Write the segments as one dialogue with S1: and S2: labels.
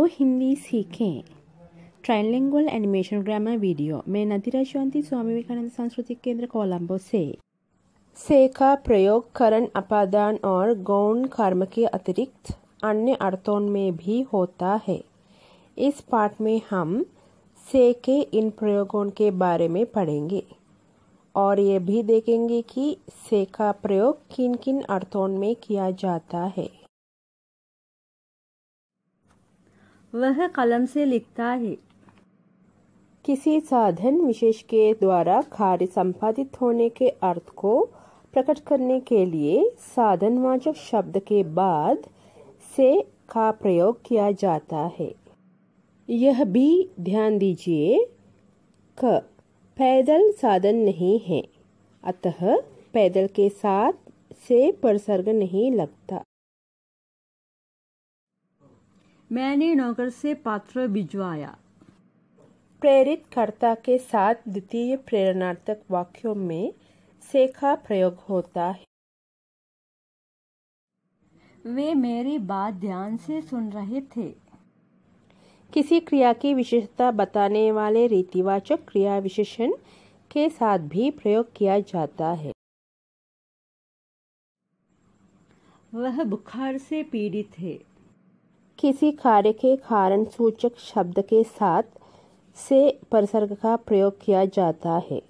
S1: हिंदी सीखें। Trilingual animation grammar video. मैं नदिरा शांति स्वामी विवेकानंद सांस्कृतिक केंद्र कोलंबो से का प्रयोग करण अपादान और गौण कर्म के अतिरिक्त अन्य अर्थों में भी होता है। इस पाठ में हम से के इन प्रयोगों के बारे में पढ़ेंगे और ये भी देखेंगे कि से का प्रयोग किन किन अर्थों में किया जाता है।
S2: वह कलम से लिखता है।
S1: किसी साधन विशेष के द्वारा कार्य संपादित होने के अर्थ को प्रकट करने के लिए साधनवाचक शब्द के बाद से का प्रयोग किया जाता है। यह भी ध्यान दीजिए कि पैदल साधन नहीं है, अतः पैदल के साथ से परसर्ग नहीं लगता।
S2: मैंने नौकर से पत्र भिजवाया।
S1: प्रेरित कर्ता के साथ द्वितीय प्रेरणार्थक वाक्यों में से का प्रयोग होता है।
S2: वे मेरी बात ध्यान से सुन रहे थे।
S1: किसी क्रिया की विशेषता बताने वाले रीतिवाचक क्रिया विशेषण के साथ भी प्रयोग किया जाता है।
S2: वह बुखार से पीड़ित है।
S1: किसी कार्य के कारण सूचक शब्द के साथ से परसर्ग का प्रयोग किया जाता है।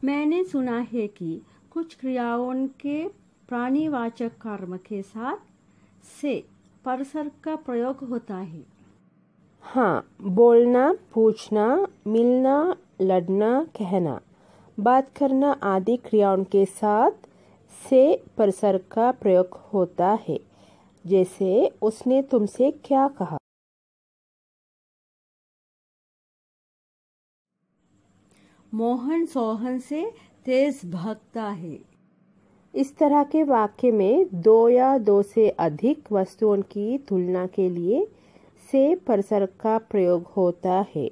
S2: मैंने सुना है कि कुछ क्रियाओं के प्राणीवाचक कर्म के साथ से परसर्ग का प्रयोग होता है।
S1: हाँ, बोलना, पूछना, मिलना, लड़ना, कहना, बात करना आदि क्रियाओं के साथ से परसर्ग का प्रयोग होता है। जैसे उसने तुमसे क्या कहा।
S2: मोहन सोहन से तेज भागता है।
S1: इस तरह के वाक्य में दो या दो से अधिक वस्तुओं की तुलना के लिए से परसर्ग का प्रयोग होता है।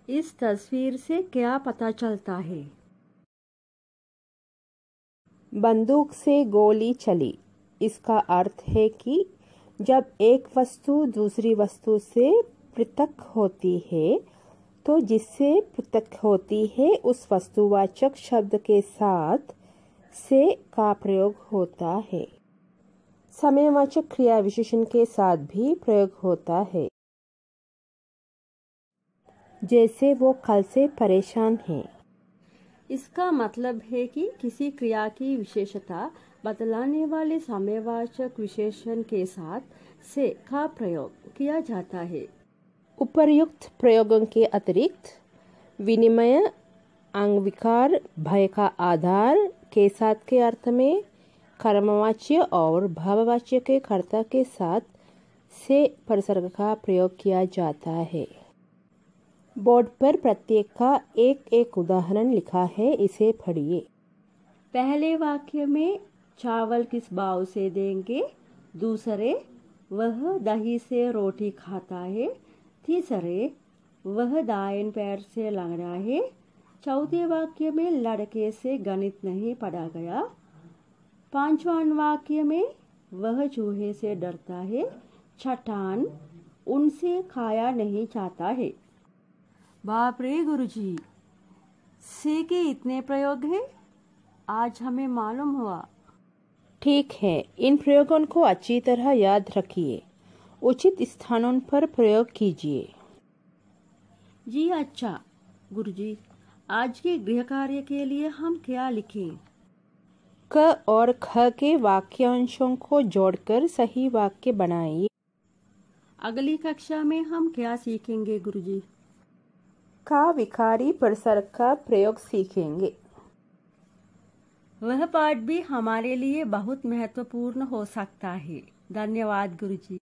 S2: इस तस्वीर से क्या पता चलता है?
S1: बंदूक से गोली चली। इसका अर्थ है कि जब एक वस्तु दूसरी वस्तु से पृथक होती है तो जिससे पृथक होती है उस वस्तुवाचक शब्द के साथ से का प्रयोग होता है। समयवाचक क्रिया विशेषण के साथ भी प्रयोग होता है। जैसे वो कल से परेशान है।
S2: इसका मतलब है कि किसी क्रिया की विशेषता बतलाने वाले समयवाचक विशेषण के साथ से का प्रयोग किया जाता है।
S1: उपर्युक्त प्रयोगों के अतिरिक्त विनिमय, अंगविकार, भय का आधार के साथ के अर्थ में कर्मवाच्य और भाववाच्य के कर्ता के साथ से परसर्ग का प्रयोग किया जाता है। बोर्ड पर प्रत्येक का एक एक उदाहरण लिखा है, इसे पढ़िए।
S2: पहले वाक्य में चावल किस भाव से देंगे। दूसरे, वह दही से रोटी खाता है। तीसरे, वह दाएं पैर से लग रहा है। चौथे वाक्य में लड़के से गणित नहीं पढ़ा गया। पांचवां वाक्य में वह चूहे से डरता है। छठान, उनसे खाया नहीं चाहता है। बाप रे गुरुजी, से के इतने प्रयोग हैं, आज हमें मालूम हुआ।
S1: ठीक है, इन प्रयोगों को अच्छी तरह याद रखिए। उचित स्थानों पर प्रयोग कीजिए।
S2: जी अच्छा गुरुजी, आज के गृह कार्य के लिए हम क्या लिखें?
S1: क और ख के वाक्यांशों को जोड़कर सही वाक्य बनाइए।
S2: अगली कक्षा में हम क्या सीखेंगे गुरुजी?
S1: का विकारी परसर्ग का प्रयोग सीखेंगे।
S2: वह पाठ भी हमारे लिए बहुत महत्वपूर्ण हो सकता है। धन्यवाद गुरुजी।